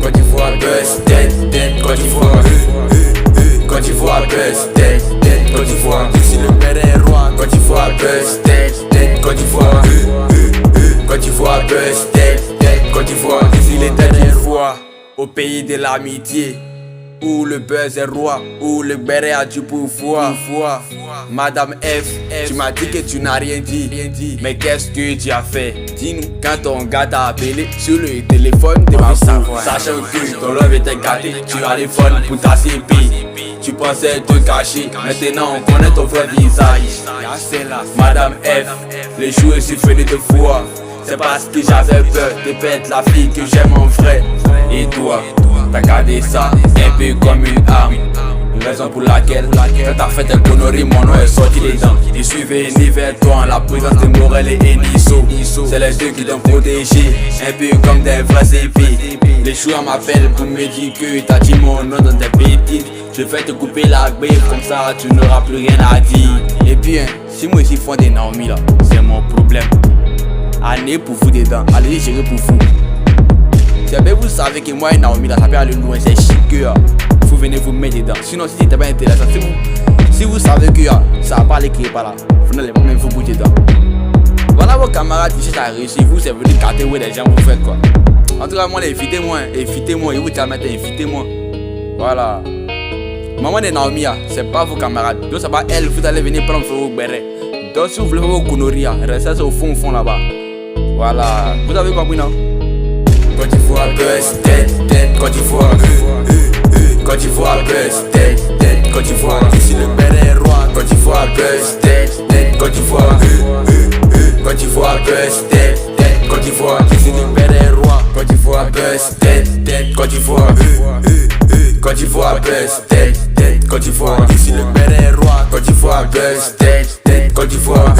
Côte d'Ivoire, buzz, tête, Côte d'Ivoire, Côte d'Ivoire, buzz, tête, Côte d'Ivoire, ici le père est roi. Côte d'Ivoire, buzz, tête, Côte d'Ivoire, Côte d'Ivoire, buzz, tête, Côte d'Ivoire, ici les dernières fois. Au pays de l'amitié, où le buzz est roi, où le béret a du pouvoir. Madame F, tu m'as dit que tu n'as rien dit. Mais qu'est-ce que tu as fait? Dis-nous. Quand ton gars t'a appelé sur le téléphone de ma savoir, sachant que ton love était gâté, tu as les phones pour ta CP. Tu pensais te cacher, maintenant on connaît ton vrai visage. Madame F, les jouets se faisaient de foi. C'est parce que j'avais peur de perdre la fille que j'aime en vrai. Et toi, t'as gardé ça un peu comme une arme. Raison pour laquelle, quand t'as fait tes conneries, mon nom est sorti des dents. Je suis venu vers toi en la présence de Morel et Enisso. C'est les deux qui t'ont protégé, un peu comme des vrais épées. Les joueurs m'appellent pour me dire que t'as dit mon nom dans tes bêtises. Je vais te couper la griffe, comme ça tu n'auras plus rien à dire. Et puis, si moi ici fond des Naomi là, c'est mon problème. Année pour vous dedans, allez gérer pour vous. C'est bien, vous savez que moi et Naomi là, ça peut aller loin, c'est chic. Vous venez vous mettre dedans. Sinon, si c'était pas intéressant, si vous savez que ça va pas aller créer par là, vous n'allez pas même vous bouger dedans. Voilà vos camarades qui cherchent à réussir, vous c'est venu carter où les gens vous faites quoi. En tout cas, moi, invitez-moi, et vous invitez-moi. Voilà. Maman de Naomi, c'est pas vos camarades. Donc, c'est pas elle, vous allez venir prendre vos bérets. Donc, si vous voulez vos conneries, restez au fond là-bas. Voilà. Vous avez compris, non? Côte d'Ivoire, buzz, tête, Côte d'Ivoire, Côte d'Ivoire, buzz, tête, Côte d'Ivoire, ici le père est roi. Côte d'Ivoire, buzz, tête, Côte d'Ivoire, Côte d'Ivoire, buzz, tête, Côte d'Ivoire, ici le père est roi. Côte d'Ivoire, buzz, tête, Côte d'Ivoire, Côte d'Ivoire, buzz, tête, Côte d'Ivoire, ici le père est roi. Côte d'Ivoire, buzz, tête, Côte d'Ivoire,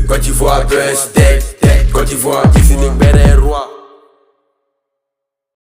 Côte d'Ivoire, buzz, tête, Côte d'Ivoire, ici le père est roi.